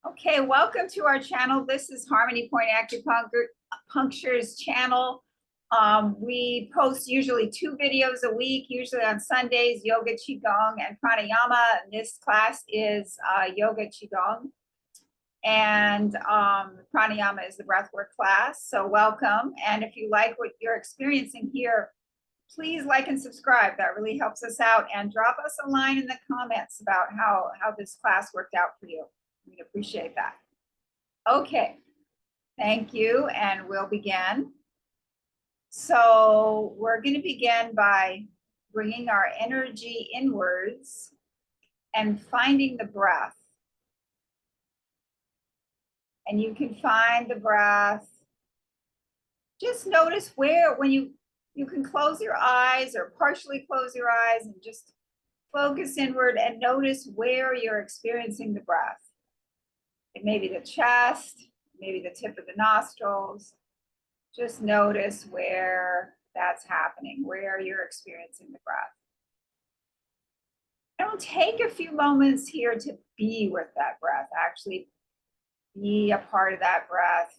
Okay, welcome to our channel. This is Harmony Point Acupuncture's channel. We post usually 2 videos a week, usually on Sundays, yoga, qigong, and pranayama. And this class is yoga qigong, and pranayama is the breathwork class. So welcome. And if you like what you're experiencing here, please like and subscribe. That really helps us out. And drop us a line in the comments about how this class worked out for you. We'd appreciate that. Okay, thank you, and we'll begin. So we're going to begin by bringing our energy inwards and finding the breath. And you can find the breath. Just notice where, when you can close your eyes or partially close your eyes and just focus inward and notice where you're experiencing the breath. It may be the chest, maybe the tip of the nostrils. Just notice where that's happening, where you're experiencing the breath. And we'll take a few moments here to be with that breath, actually be a part of that breath.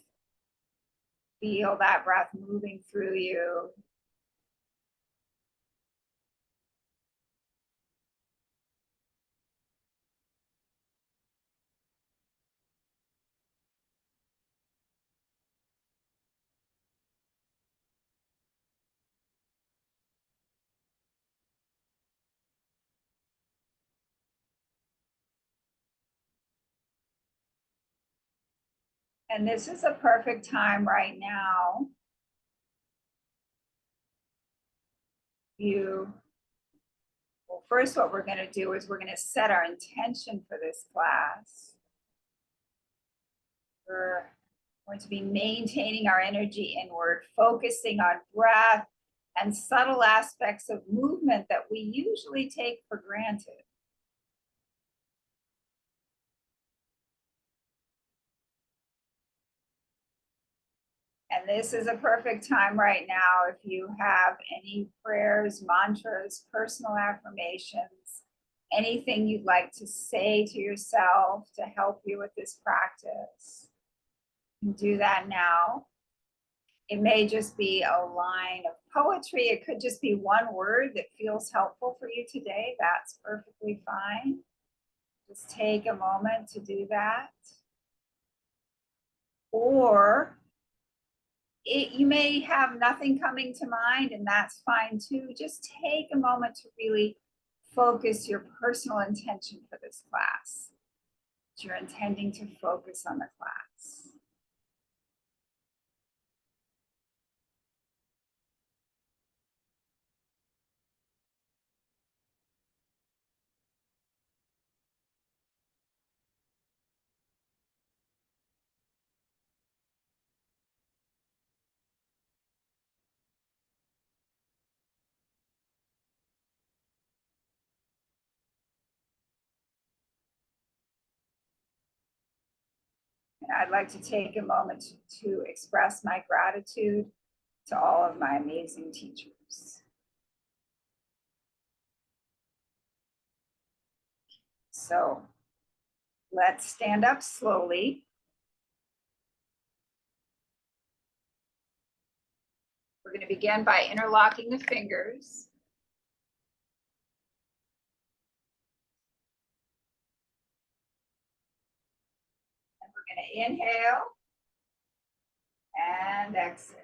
Feel that breath moving through you. And this is a perfect time right now. Well, first what we're going to do is we're going to set our intention for this class. We're going to be maintaining our energy inward, focusing on breath and subtle aspects of movement that we usually take for granted. And this is a perfect time right now if you have any prayers, mantras, personal affirmations, anything you'd like to say to yourself to help you with this practice. You can do that now. It may just be a line of poetry. It could just be one word that feels helpful for you today. That's perfectly fine. Just take a moment to do that. Or you may have nothing coming to mind, and that's fine too. Just take a moment to really focus your personal intention for this class. You're intending to focus on the class. And I'd like to take a moment to express my gratitude to all of my amazing teachers. So let's stand up slowly. We're going to begin by interlocking the fingers. And we're going to inhale and exhale.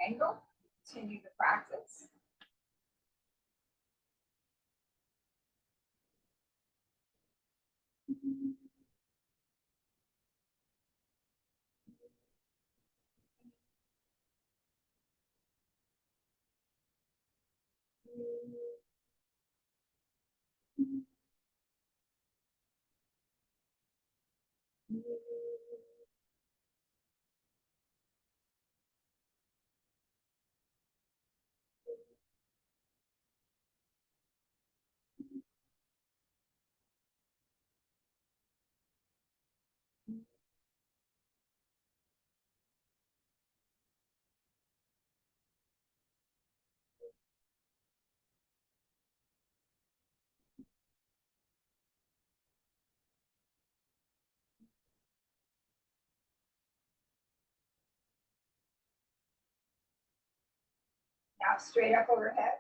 Angle, continue the practice. Now straight up overhead.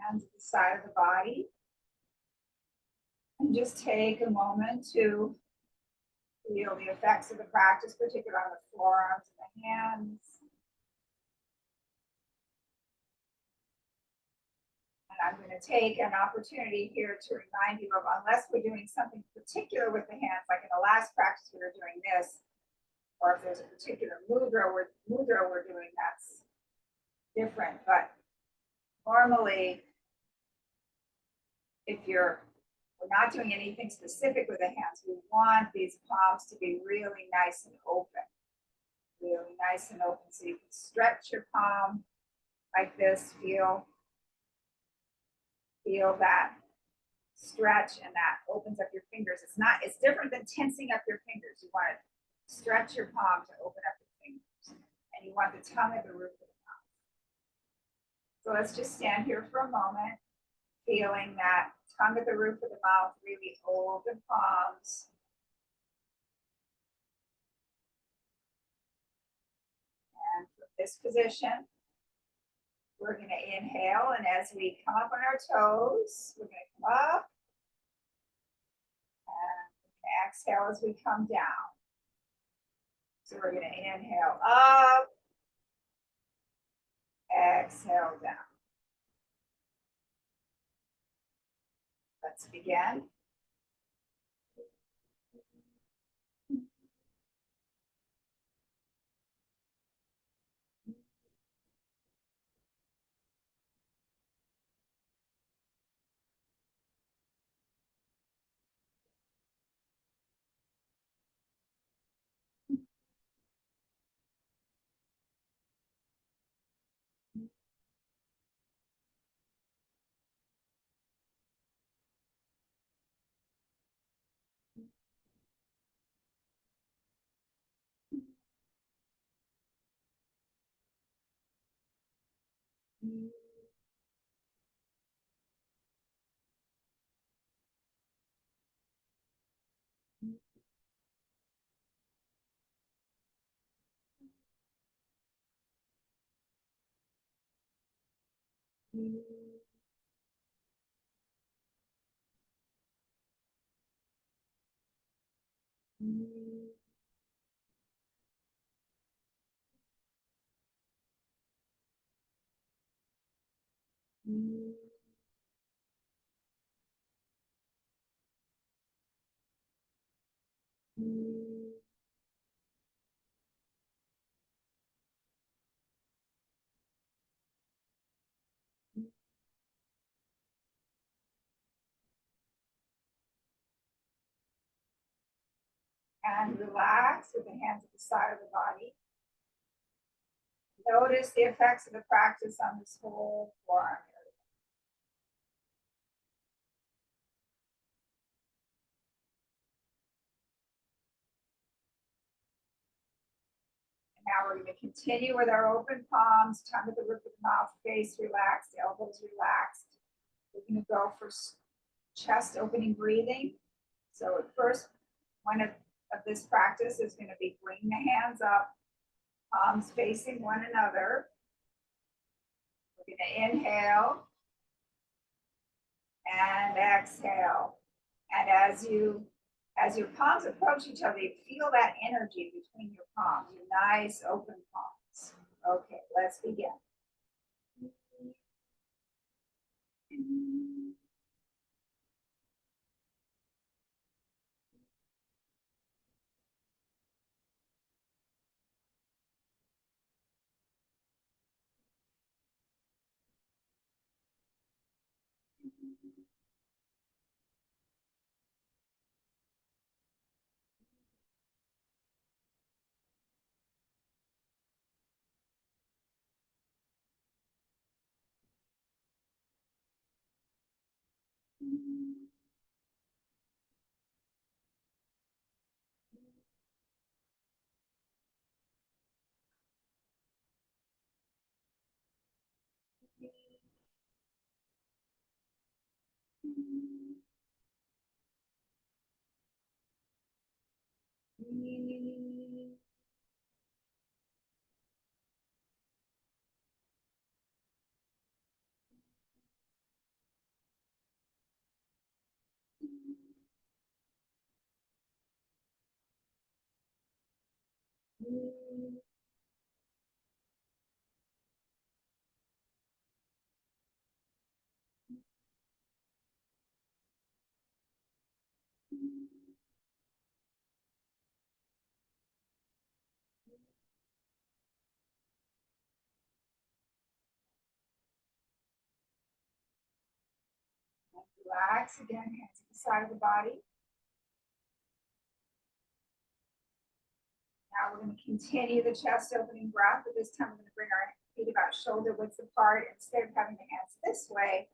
Hands at the side of the body. And just take a moment to feel the effects of the practice, particularly on the forearms and the hands. And I'm going to take an opportunity here to remind you of, unless we're doing something particular with the hands, like in the last practice we were doing this, or if there's a particular mudra we're doing, that's different. But normally, if we're not doing anything specific with the hands, we want these palms to be really nice and open. Really nice and open. So you can stretch your palm like this, feel that stretch, and that opens up your fingers. It's different than tensing up your fingers. You want to stretch your palm to open up your fingers. And you want the tongue at the roof of the mouth. So let's just stand here for a moment, feeling that tongue at the roof of the mouth, really open palms. And from this position, we're going to inhale, and as we come up on our toes, we're going to come up, and we're going to exhale as we come down. So we're going to inhale up, exhale down. Let's begin. And relax with the hands at the side of the body. Notice the effects of the practice on this whole forearm area. And now we're going to continue with our open palms, tongue at the roof of the mouth, face relaxed, elbows relaxed. We're going to go for chest opening breathing. So at first, one of this practice is going to be bring the hands up, palms facing one another. We're going to inhale and exhale. And as your palms approach each other, you feel that energy between your palms, your nice open palms. Okay, let's begin. Relax again, hands at the side of the body. Now we're going to continue the chest opening breath, but this time we're going to bring our feet about shoulder width apart. Instead of having the hands this way,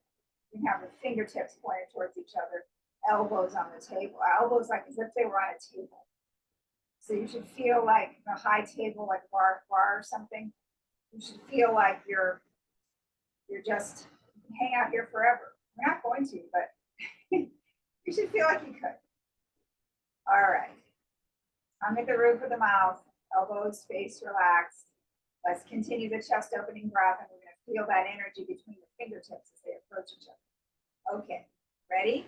we have the fingertips pointed towards each other, elbows on the table, elbows like as if they were on a table. So you should feel like a high table, like a bar or something. You should feel like you're just hang out here forever. We're not going to, but you should feel like you could. All right. Tongue at the roof of the mouth, elbows, face relaxed. Let's continue the chest opening breath, and we're going to feel that energy between the fingertips as they approach each other. Okay, ready?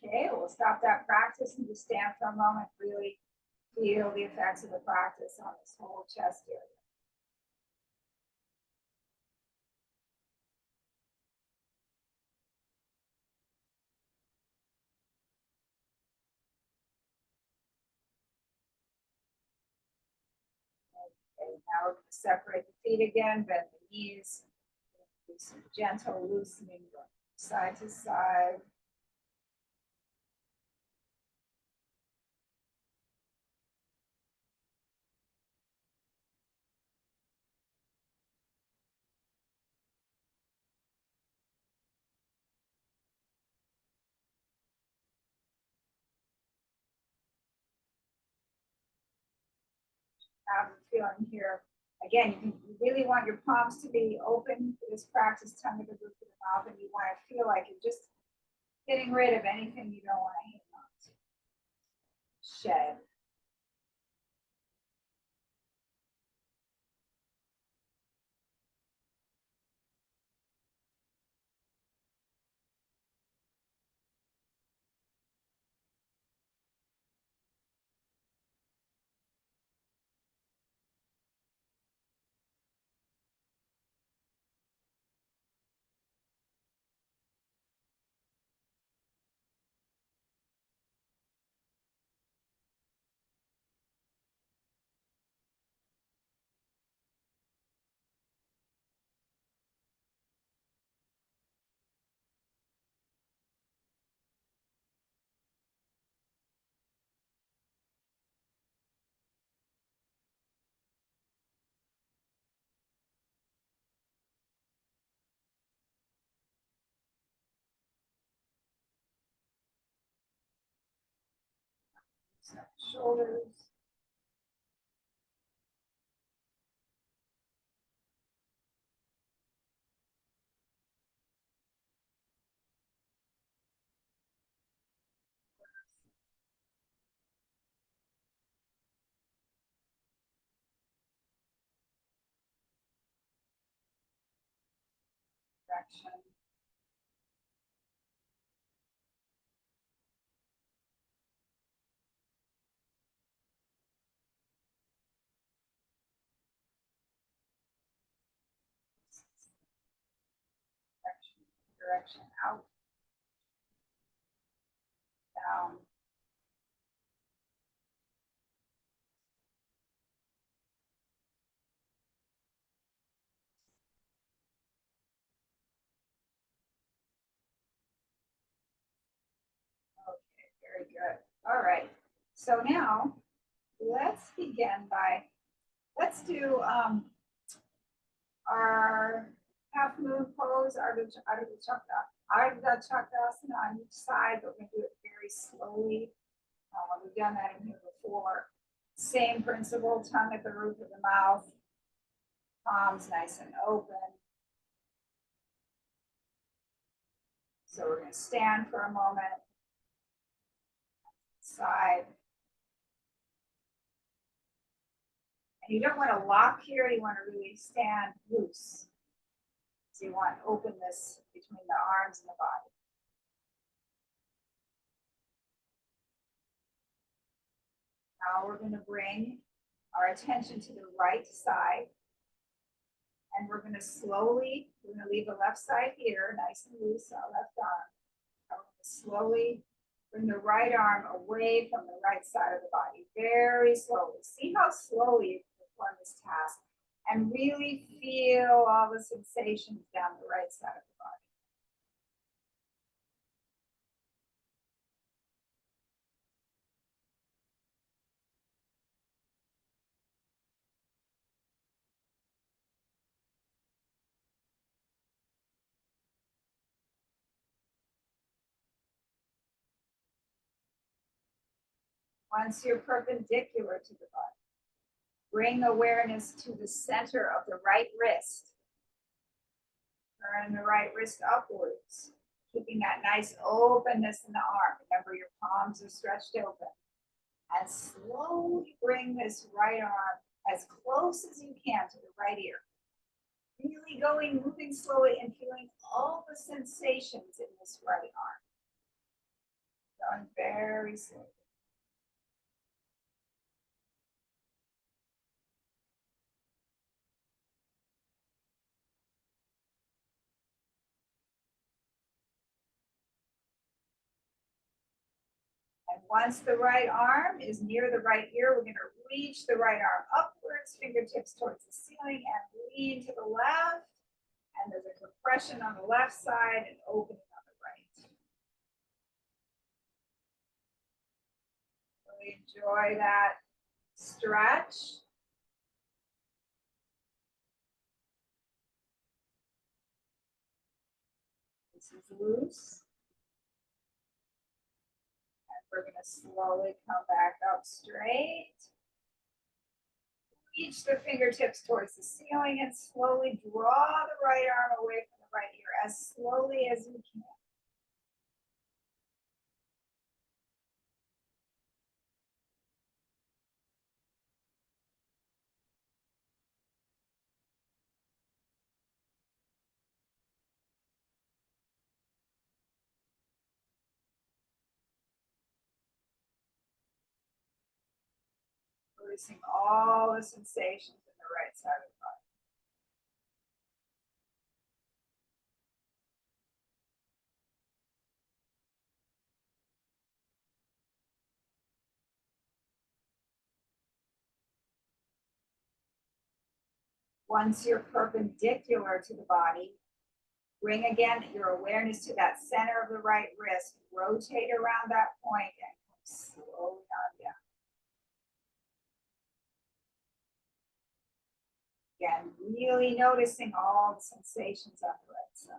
Okay, we'll stop that practice and just stand for a moment, really feel the effects of the practice on this whole chest area. Okay, now we're going to separate the feet again, bend the knees, do some gentle loosening side to side. How I'm feeling here. Again, you really want your palms to be open for this practice, tongue to the roof of the mouth, and you want to feel like you're just getting rid of anything you don't want to hang on to. Shed. Shoulders. Direction. Direction out, down. Okay, very good. All right. So now let's begin by, let's do our half moon pose, Ardha Chakra on each side, but we're going to do it very slowly. We've done that in here before. Same principle, tongue at the roof of the mouth, palms nice and open. So we're going to stand for a moment. Side. And you don't want to lock here, you want to really stand loose. So you want openness between the arms and the body. Now we're going to bring our attention to the right side. And we're going to slowly, we're going to leave the left side here, nice and loose, our left arm. And we're going to slowly bring the right arm away from the right side of the body, very slowly. See how slowly you can perform this task and really feel all the sensations down the right side of the body. Once you're perpendicular to the body, bring awareness to the center of the right wrist. Turn the right wrist upwards, keeping that nice openness in the arm. Remember, your palms are stretched open. And slowly bring this right arm as close as you can to the right ear. Really moving slowly and feeling all the sensations in this right arm. Going very slowly. And once the right arm is near the right ear, we're going to reach the right arm upwards, fingertips towards the ceiling, and lean to the left. And there's a compression on the left side and opening on the right. Really enjoy that stretch. This is loose. We're going to slowly come back up straight. Reach the fingertips towards the ceiling and slowly draw the right arm away from the right ear as slowly as you can. Releasing all the sensations in the right side of the body. Once you're perpendicular to the body, bring again your awareness to that center of the right wrist. Rotate around that point and come slowly on down. Again, really noticing all the sensations on the right side.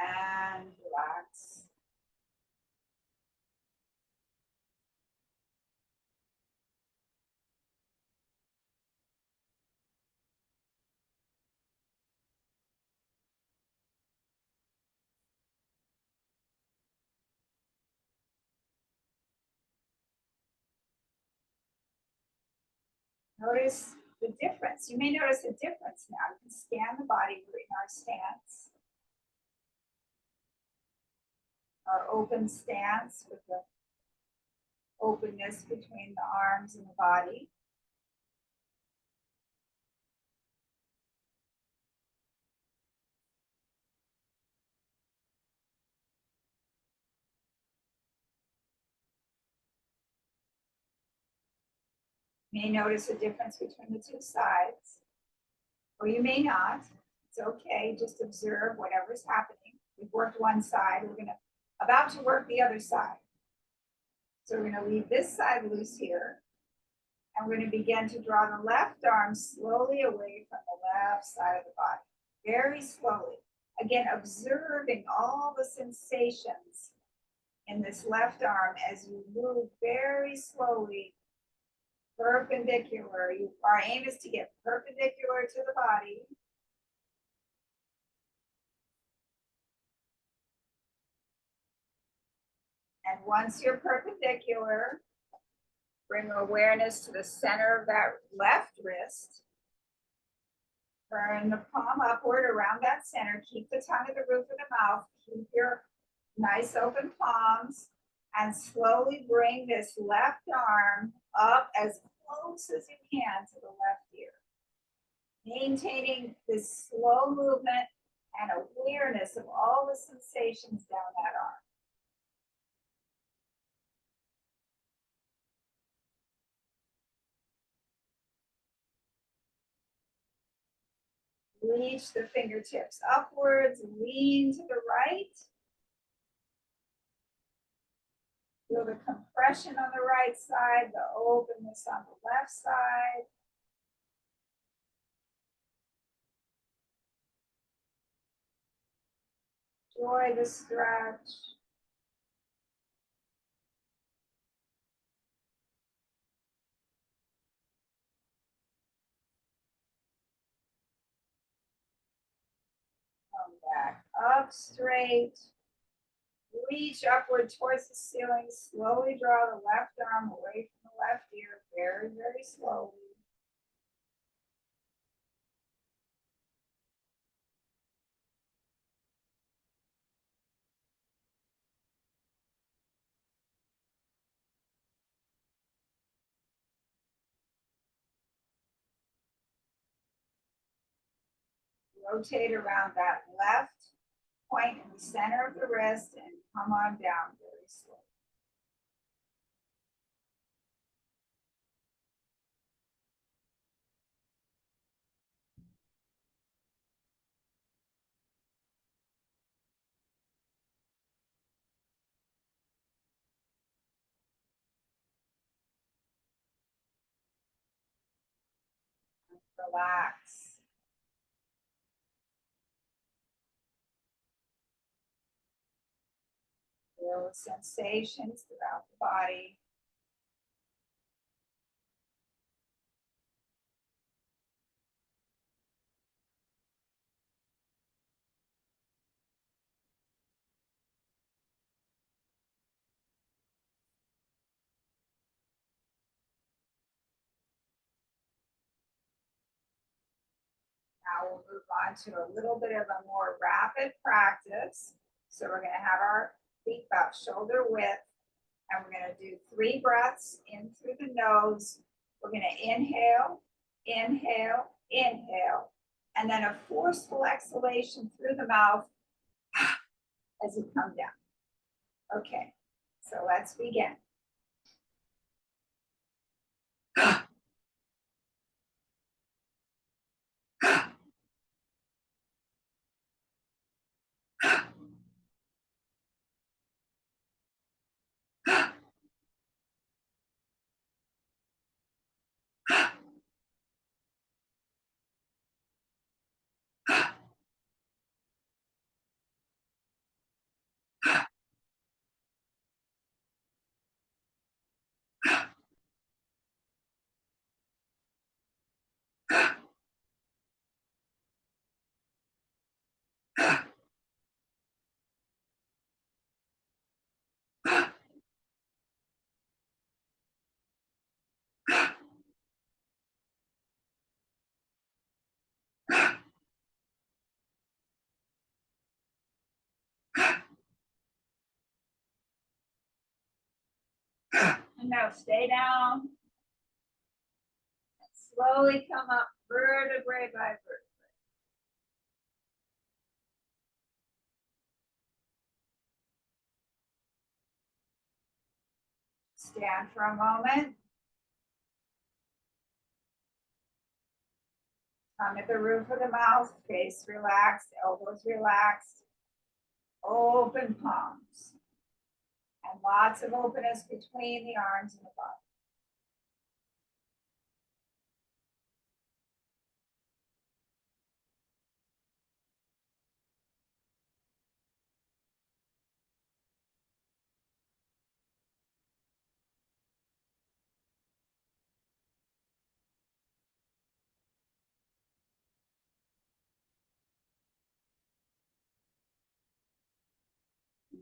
And relax. Notice the difference. You may notice a difference now. You can scan the body in our stance. Our open stance with the openness between the arms and the body. You may notice a difference between the two sides, or you may not. It's okay, just observe whatever's happening. We've worked one side, about to work the other side. So we're gonna leave this side loose here, and we're gonna begin to draw the left arm slowly away from the left side of the body, very slowly. Again, observing all the sensations in this left arm as you move very slowly perpendicular. Our aim is to get perpendicular to the body. And once you're perpendicular, bring awareness to the center of that left wrist. Turn the palm upward around that center. Keep the tongue at the roof of the mouth. Keep your nice open palms. And slowly bring this left arm up as close as you can to the left ear. Maintaining this slow movement and awareness of all the sensations down that arm. Reach the fingertips upwards, lean to the right. Feel the compression on the right side, the openness on the left side. Enjoy the stretch. Up straight. Reach upward towards the ceiling. Slowly draw the left arm away from the left ear. Very, very slowly. Rotate around that left point in the center of the wrist and come on down very slowly. Relax. Feel sensations throughout the body. Now we'll move on to a little bit of a more rapid practice. So we're going to have our feet about shoulder width, and we're going to do 3 breaths in through the nose. We're going to inhale, inhale, inhale, and then a forceful exhalation through the mouth as you come down. Okay, so let's begin. And now stay down. And slowly come up vertebrae by vertebrae. Stand for a moment. Tongue at the roof of the mouth, face relaxed, elbows relaxed, open palms, and lots of openness between the arms and the body.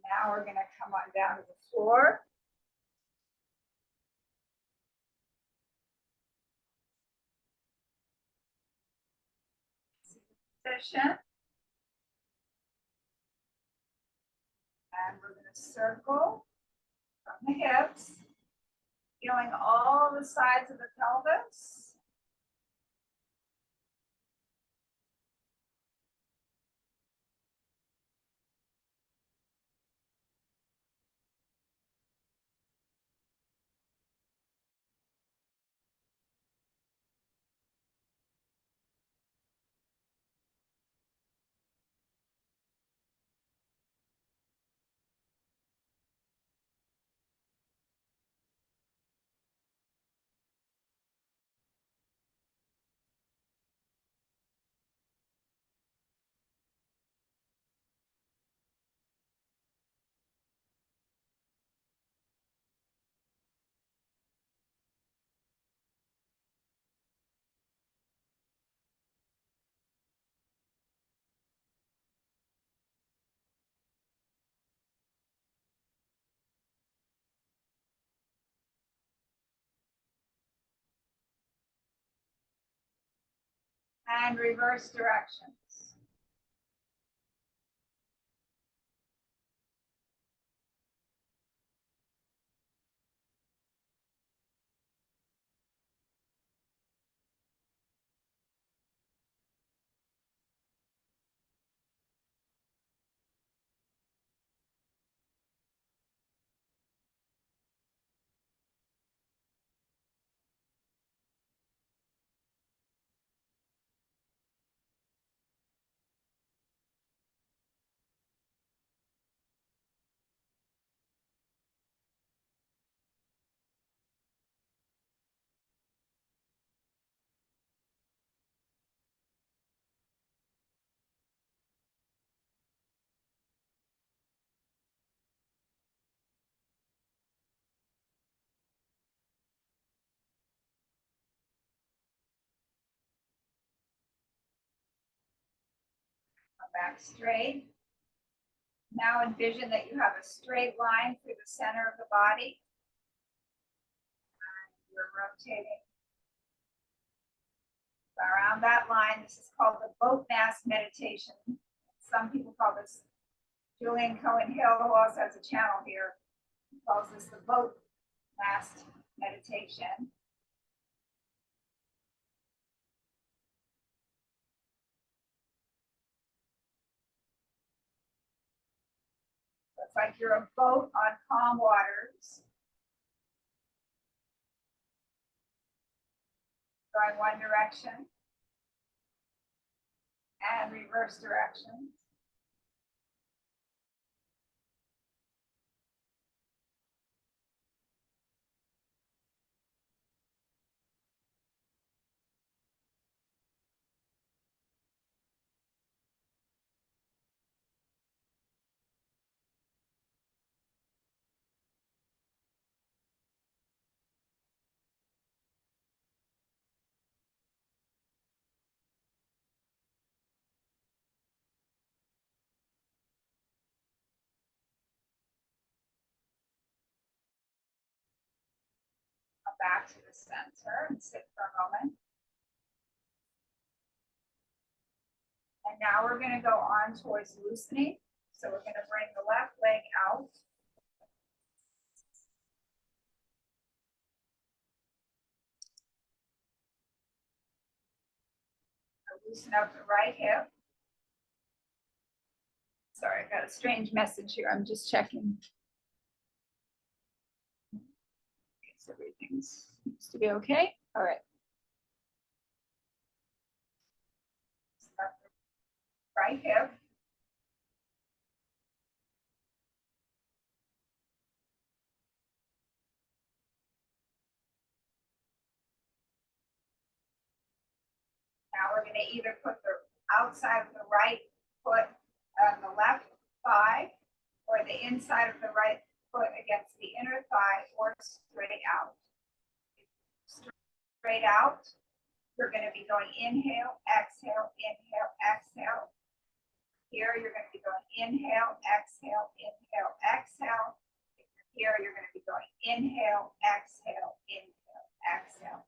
Now we're going to come on down to the floor. Position. And we're going to circle from the hips, feeling all the sides of the pelvis. and reverse directions. Come back straight. Now envision that you have a straight line through the center of the body. And you're rotating around that line. This is called the boat mast meditation. Some people call this, Julian Cohen Hill, who also has a channel here, calls this the boat mast meditation. So it's like you're a boat on calm waters, going one direction and reverse directions. Come back to the center and sit for a moment. And now we're going to go on towards loosening. So we're going to bring the left leg out. Loosen up the right hip. Sorry, I got a strange message here. I'm just checking. Guess everything seems to be okay. All right. Right hip. Now we're going to either put the outside of the right foot on the left thigh or the inside of the right foot against the inner thigh or straight out. Straight out, you're going to be going inhale, exhale, inhale, exhale. Here you're going to be going inhale, exhale, inhale, exhale. Here you're going to be going inhale, exhale, inhale, exhale.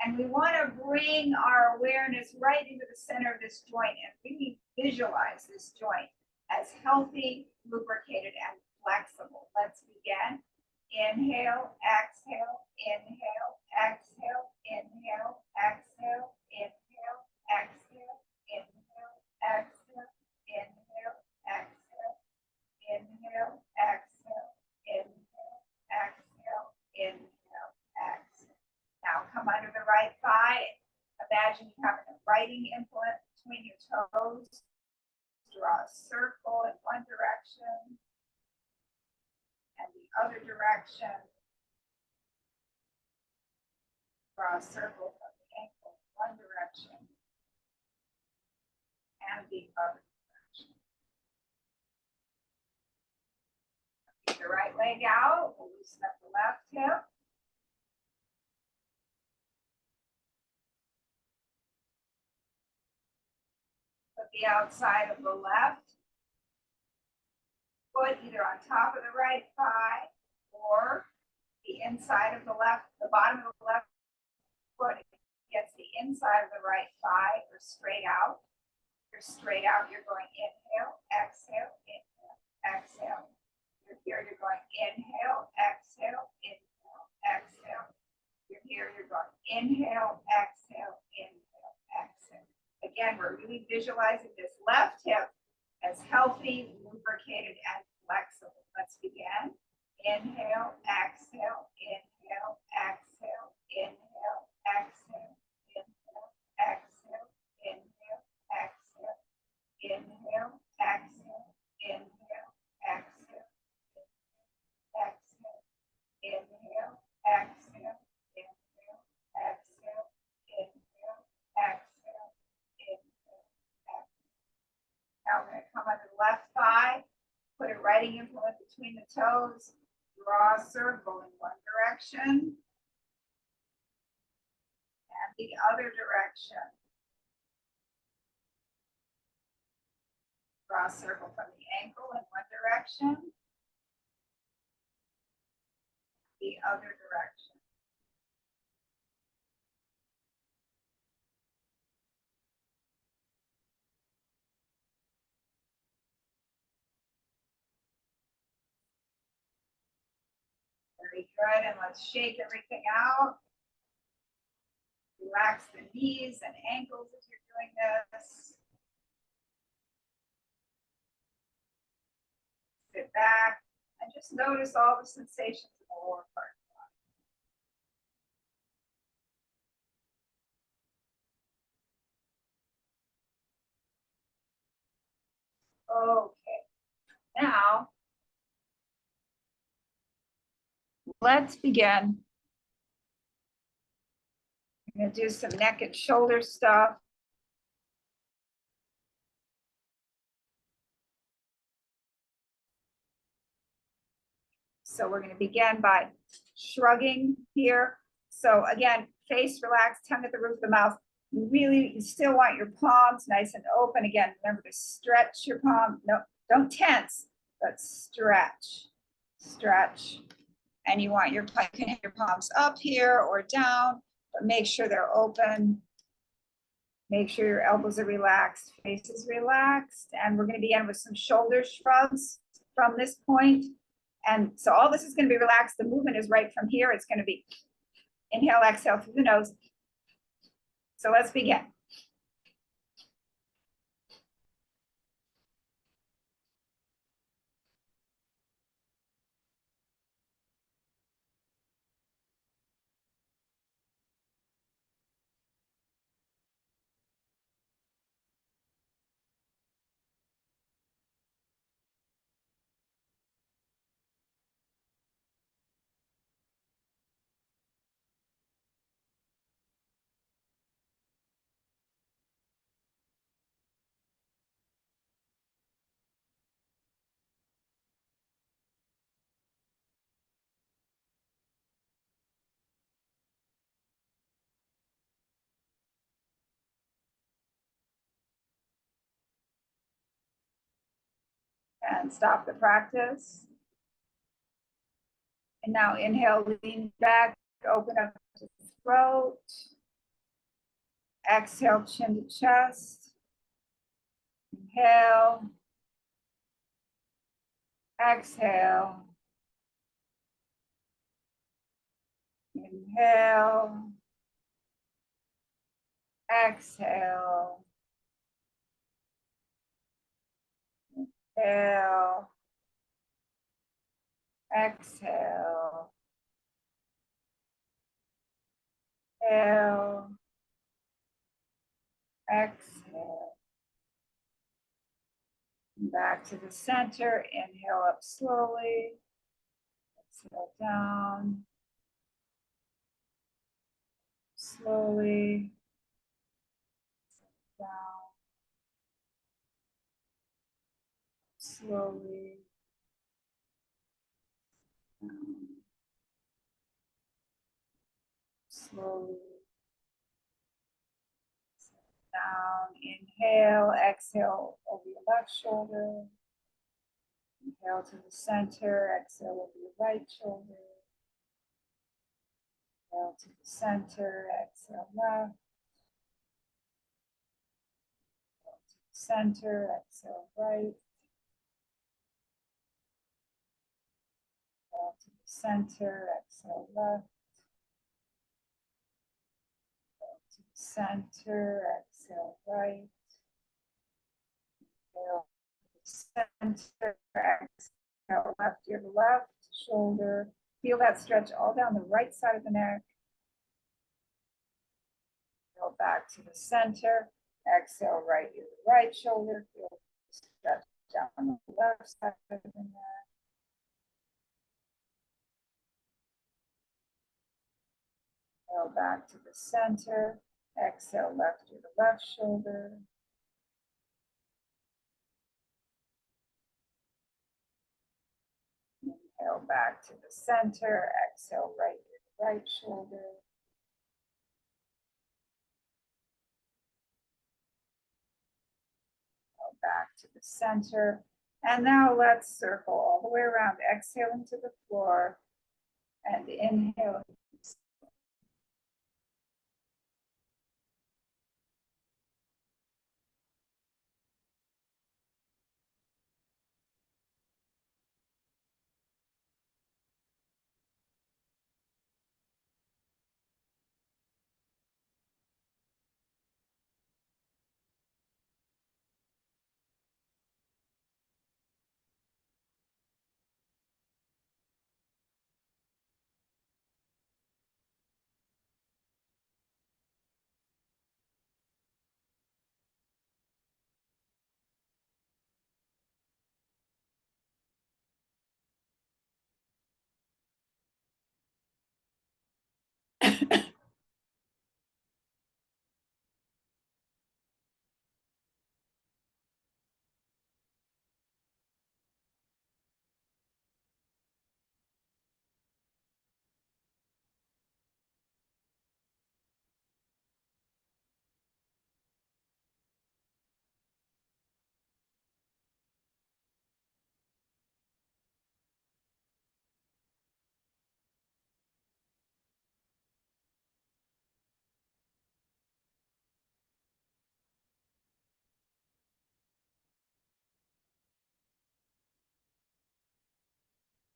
And we want to bring our awareness right into the center of this joint and really visualize this joint as healthy, lubricated, and flexible. Let's begin. Inhale, exhale, inhale, exhale, inhale, exhale, inhale, exhale, inhale, exhale, inhale, exhale, inhale, exhale, inhale, exhale, inhale, exhale. Now come under the right thigh. Imagine you having a writing implement between your toes. Draw a circle in one direction and the other direction. Draw a circle from the ankle in one direction and the other direction. Keep the right leg out. We'll loosen up the left hip. Put the outside of the left foot either on top of the right thigh or the inside of the left, the bottom of the left foot against the inside inside of the right thigh or straight out. You're straight out, you're going inhale, exhale, inhale, exhale. You're here, you're going inhale, exhale, inhale, exhale. You're here, you're going inhale, exhale, inhale, exhale. Again, we're really visualizing this left hip as healthy, lubricated, and flexible. Let's begin. Inhale, exhale, inhale, exhale, inhale, exhale, inhale, exhale, inhale, exhale, inhale, exhale, inhale, exhale, exhale, inhale, exhale, inhale, exhale, inhale, exhale, inhale, exhale. Now we're going to come on the left thigh, put a writing implement between the toes, draw a circle in one direction and the other direction. Draw a circle from the ankle in one direction, the other direction. Very good, and let's shake everything out. Relax the knees and ankles as you're doing this. Sit back and just notice all the sensations in the lower part. Okay, now let's begin. I'm going to do some neck and shoulder stuff. So we're going to begin by shrugging here. So again, face relaxed, tongue at the roof of the mouth. You still want your palms nice and open. Again, remember to stretch your palm. No, don't tense, but stretch, stretch. And you want you can have your palms up here or down, but make sure they're open. Make sure your elbows are relaxed, face is relaxed. And we're going to begin with some shoulder shrugs from this point. And so all this is going to be relaxed. The movement is right from here. It's going to be inhale, exhale through the nose. So let's begin. And stop the practice. And now inhale, lean back, open up the throat. Exhale, chin to chest. Inhale. Exhale. Inhale. Exhale. Inhale. Exhale. Inhale. Exhale. Back to the center. Inhale up slowly. Exhale down. Slowly. Down. Slowly. Down. Slowly. Down. Inhale. Exhale over your left shoulder. Inhale to the center. Exhale over your right shoulder. Inhale to the center. Exhale left. center, exhale right. Inhale to the center, exhale left. Inhale to the center, exhale right. Inhale to the center, exhale left, your left shoulder. Feel that stretch all down the right side of the neck. Inhale back to the center. Exhale right, your right shoulder. Feel the stretch down the left side of the neck. Inhale back to the center. Exhale left to the left shoulder. Inhale back to the center. Exhale right to the right shoulder. Inhale back to the center. And now let's circle all the way around. Exhale into the floor and inhale.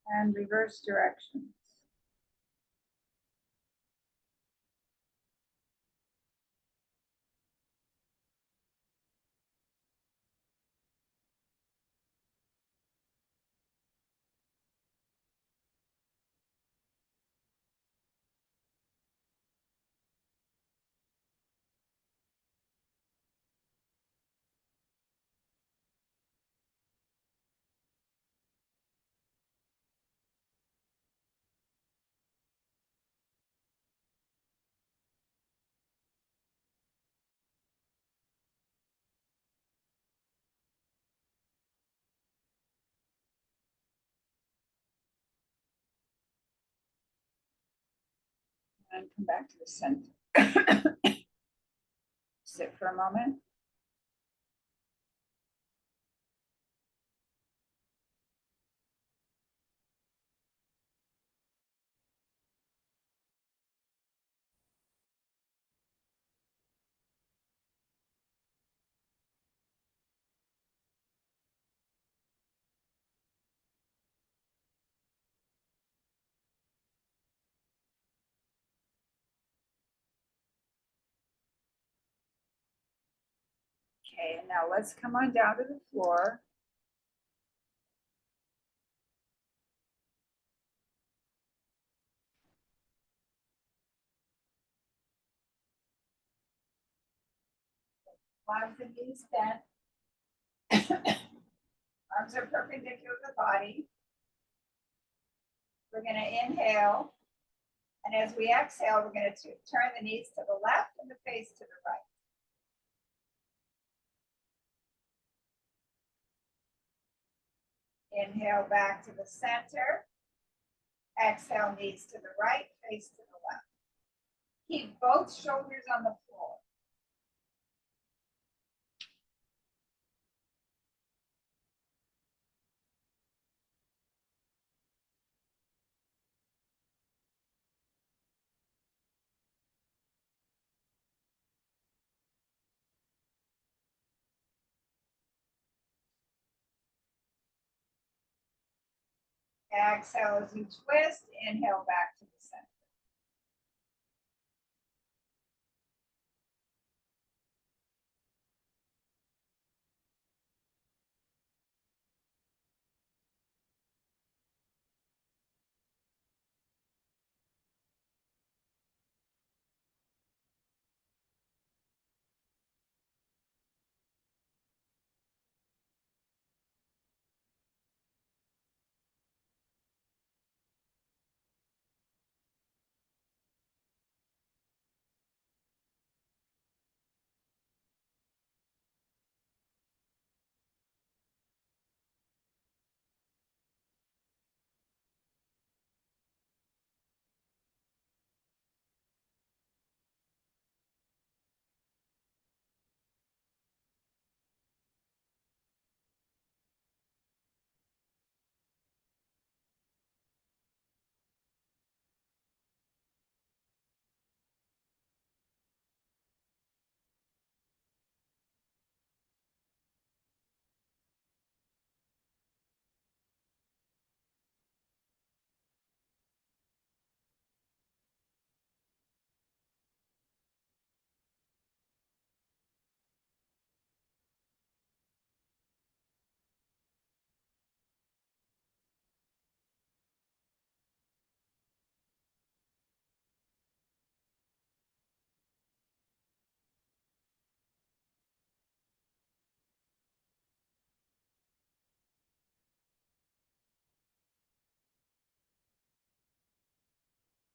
And reverse directions. And come back to the center. Sit for a moment. Okay, and now let's come on down to the floor. Arms and knees bent. Arms are perpendicular to the body. We're going to inhale. And as we exhale, we're going to turn the knees to the left and the face to the right. Inhale back to the center. Exhale, knees to the right, face to the left. Keep both shoulders on the floor. Exhale as you twist, inhale back to the center.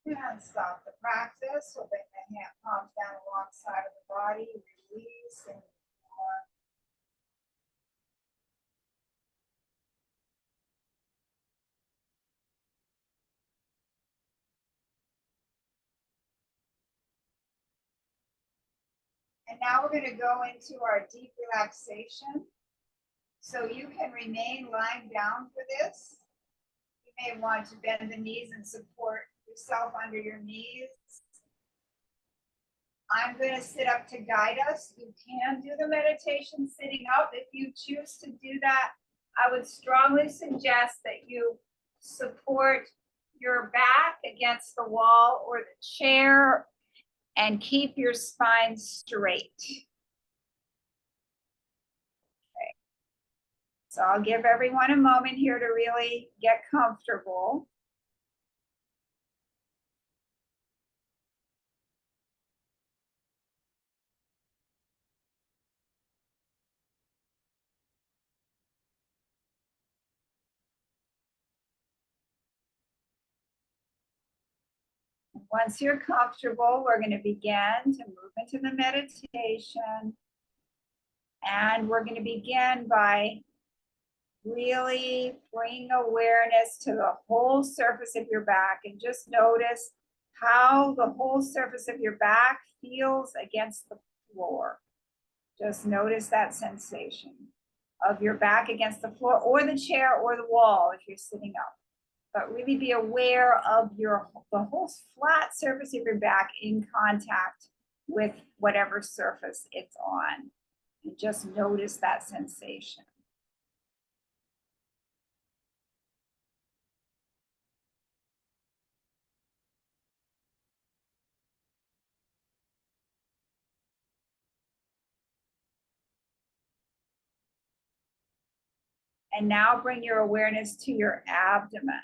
And stop the practice. We'll bring the hand palms down alongside of the body, release and more. And now we're going to go into our deep relaxation. So you can remain lying down for this. You may want to bend the knees and support yourself under your knees. I'm going to sit up to guide us. You can do the meditation sitting up. If you choose to do that, I would strongly suggest that you support your back against the wall or the chair and keep your spine straight. Okay. So I'll give everyone a moment here to really get comfortable. Once you're comfortable, we're going to begin to move into the meditation. And we're going to begin by really bringing awareness to the whole surface of your back and just notice how the whole surface of your back feels against the floor. Just notice that sensation of your back against the floor or the chair or the wall if you're sitting up. But really be aware of the whole flat surface of your back in contact with whatever surface it's on. And just notice that sensation. And now bring your awareness to your abdomen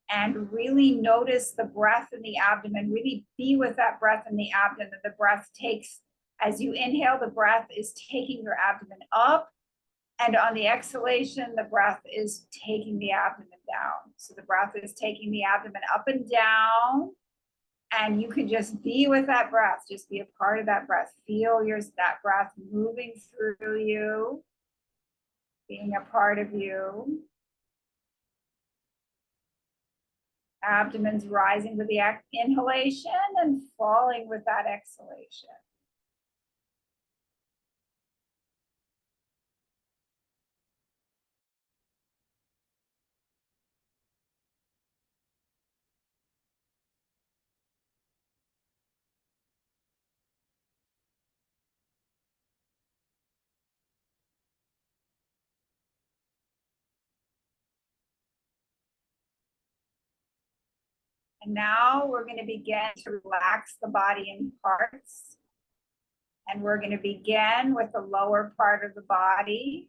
and really notice the breath in the abdomen. Really be with that breath in the abdomen. The breath takes, as you inhale, the breath is taking your abdomen up. And on the exhalation, the breath is taking the abdomen down. So the breath is taking the abdomen up and down. And you can just be with that breath. Just be a part of that breath. Feel that breath moving through you, being a part of you. Abdomen's rising with the inhalation and falling with that exhalation. And now we're going to begin to relax the body in parts. And we're going to begin with the lower part of the body.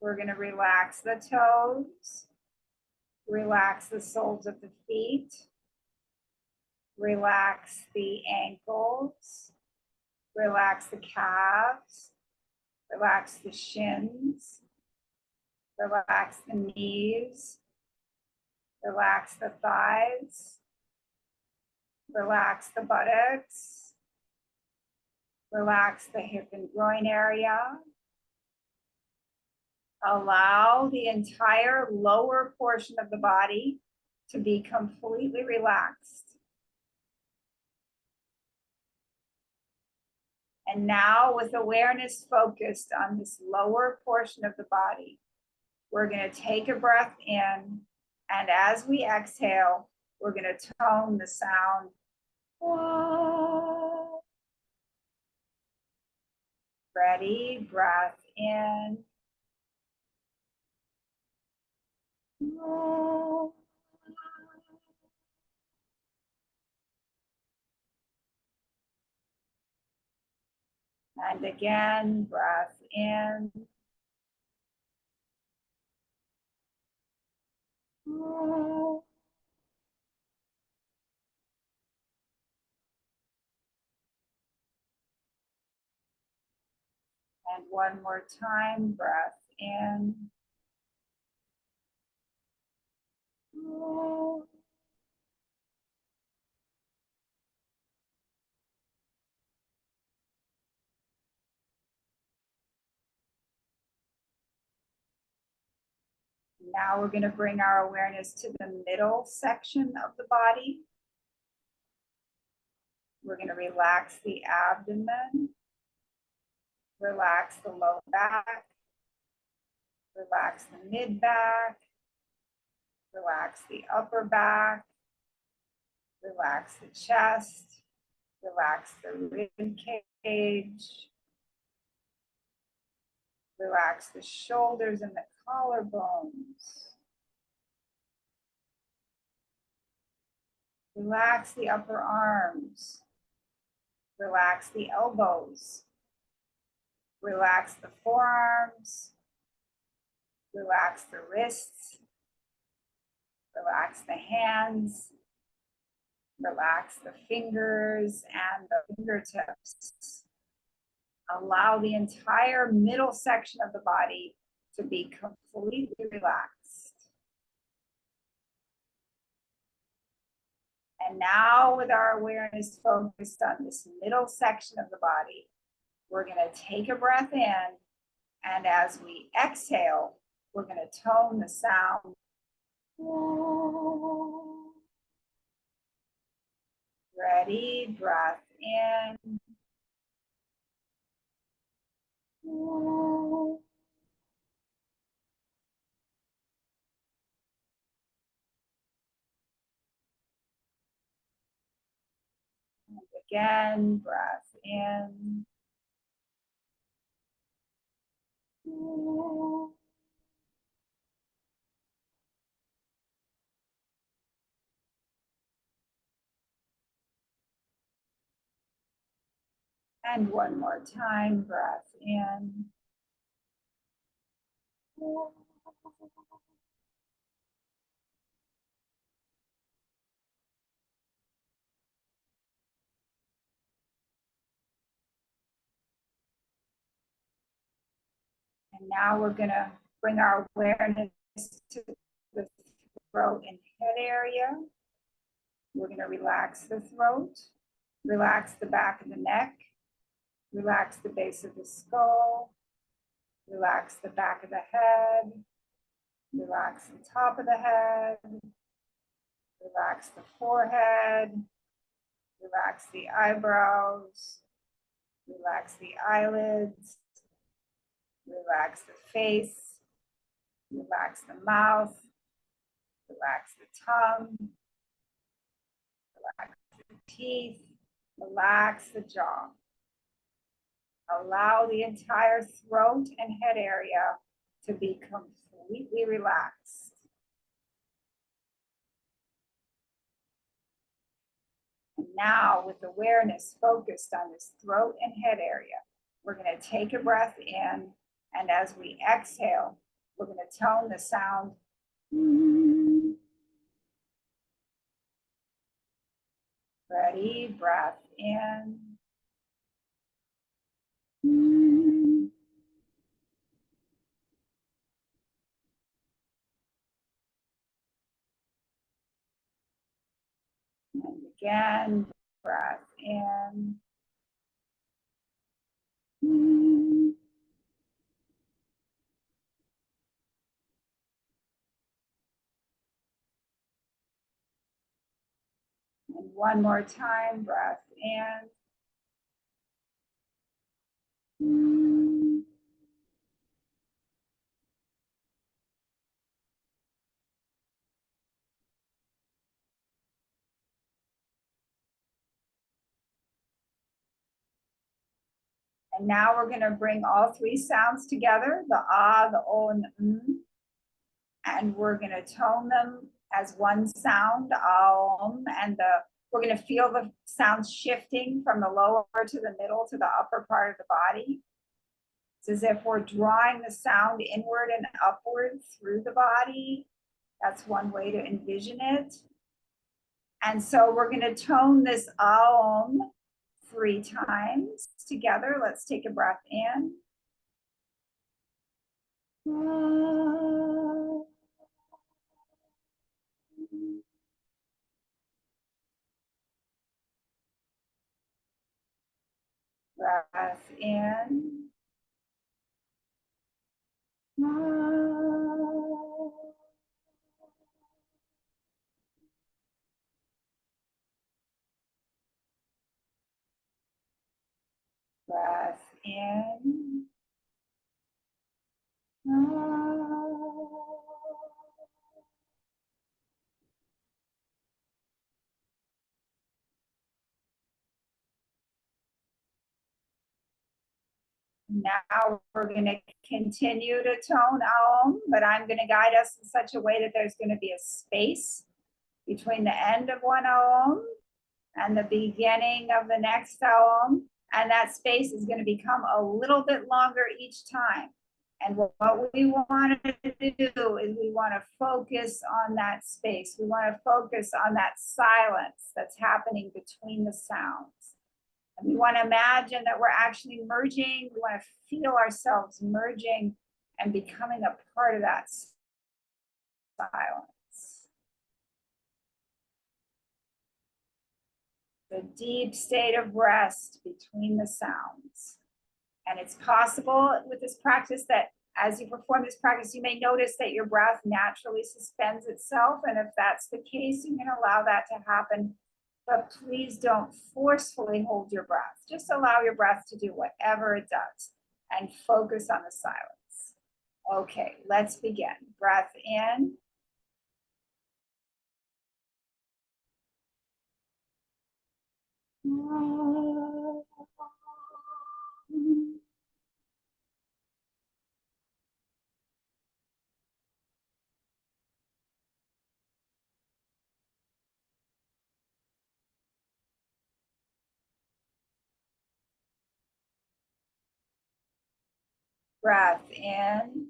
We're going to relax the toes, relax the soles of the feet, relax the ankles, relax the calves, relax the shins, relax the knees, relax the thighs, relax the buttocks, relax the hip and groin area. Allow the entire lower portion of the body to be completely relaxed. And now, with awareness focused on this lower portion of the body, we're going to take a breath in, and as we exhale, we're going to tone the sound. Whoa. Ready, breath in. Whoa. And again, breath in. Whoa. And one more time, breath in. Whoa. Now we're going to bring our awareness to the middle section of the body. We're going to relax the abdomen, relax the low back, relax the mid back, relax the upper back, relax the chest, relax the rib cage, relax the shoulders and the collarbones. Relax the upper arms. Relax the elbows. Relax the forearms. Relax the wrists. Relax the hands. Relax the fingers and the fingertips. Allow the entire middle section of the body to be completely relaxed. And now, with our awareness focused on this middle section of the body, we're going to take a breath in, and as we exhale, we're going to tone the sound. Ready, breath in. And again, breath in. And one more time, breath in. And now we're going to bring our awareness to the throat and head area. We're going to relax the throat, relax the back of the neck, relax the base of the skull, relax the back of the head, relax the top of the head, relax the forehead, relax the eyebrows, relax the eyelids, relax the face, relax the mouth, relax the tongue, relax the teeth, relax the jaw. Allow the entire throat and head area to be completely relaxed. Now, with awareness focused on this throat and head area, we're going to take a breath in, and as we exhale, we're going to tone the sound. Ready? Breath in. And again, breath in. And one more time, breath in. And now we're going to bring all three sounds together, the ah, the o, and the and we're going to tone them as one sound, and we're going to feel the sounds shifting from the lower to the middle to the upper part of the body. It's as if we're drawing the sound inward and upward through the body. That's one way to envision it. And so we're going to tone this aum 3 times together. Let's take a breath in. Breath in. Breath in. Now we're going to continue to tone aum, but I'm going to guide us in such a way that there's going to be a space between the end of one aum and the beginning of the next aum. And that space is going to become a little bit longer each time. And what we want to do is we want to focus on that space. We want to focus on that silence that's happening between the sounds. And we want to imagine that we're actually merging. We want to feel ourselves merging and becoming a part of that silence. The deep state of rest between the sounds. And it's possible with this practice that as you perform this practice, you may notice that your breath naturally suspends itself. And if that's the case, you can allow that to happen. But please don't forcefully hold your breath. Just allow your breath to do whatever it does and focus on the silence. Okay, let's begin. Breath in. Breath in.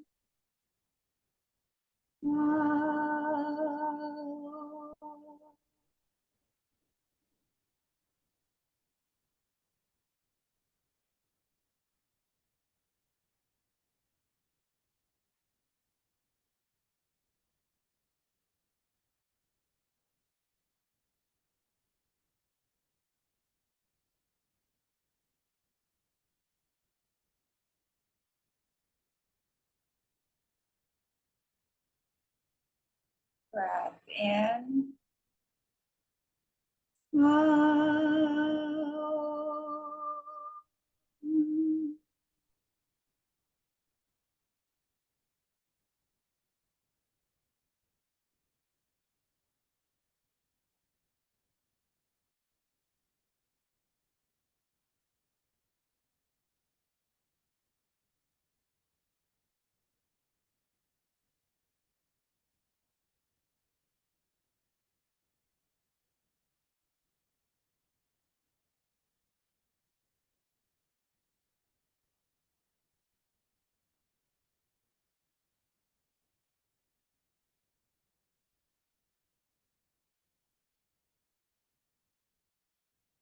Breath in.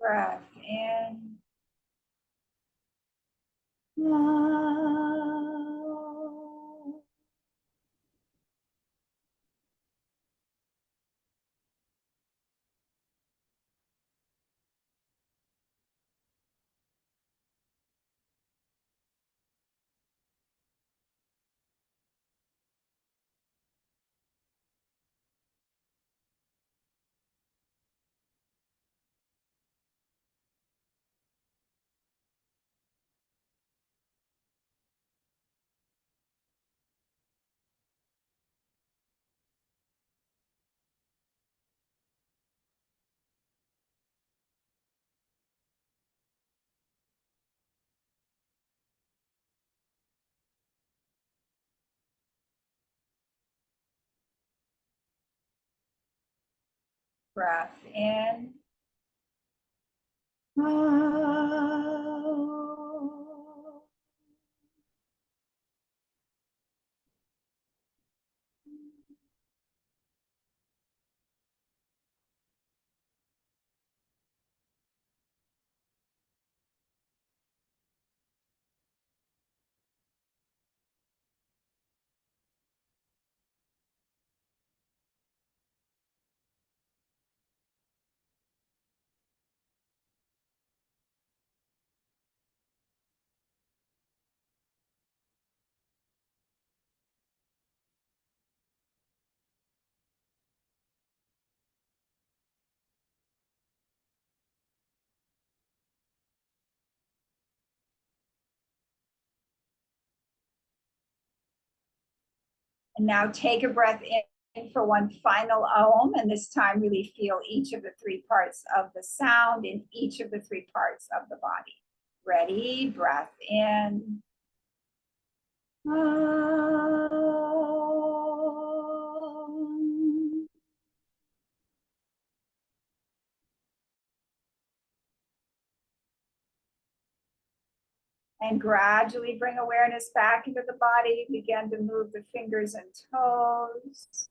Breath in. Out. Breath in. Out. And now take a breath in for one final Om, and this time really feel each of the three parts of the sound in each of the three parts of the body. Ready? Breath in. Om. And gradually bring awareness back into the body. Begin to move the fingers and toes.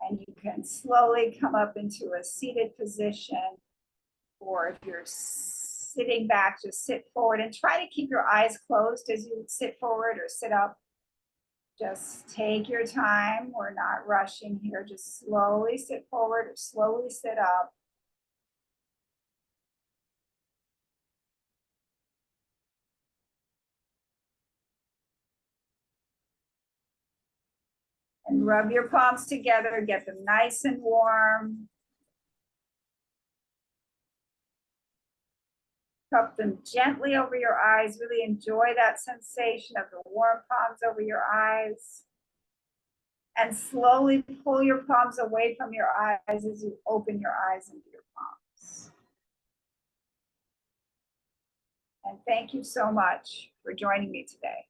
And you can slowly come up into a seated position, or if you're sitting back, just sit forward and try to keep your eyes closed as you sit forward or sit up. Just take your time. We're not rushing here. Just slowly sit forward or slowly sit up. And rub your palms together, get them nice and warm. Cup them gently over your eyes. Really enjoy that sensation of the warm palms over your eyes. And slowly pull your palms away from your eyes as you open your eyes into your palms. And thank you so much for joining me today.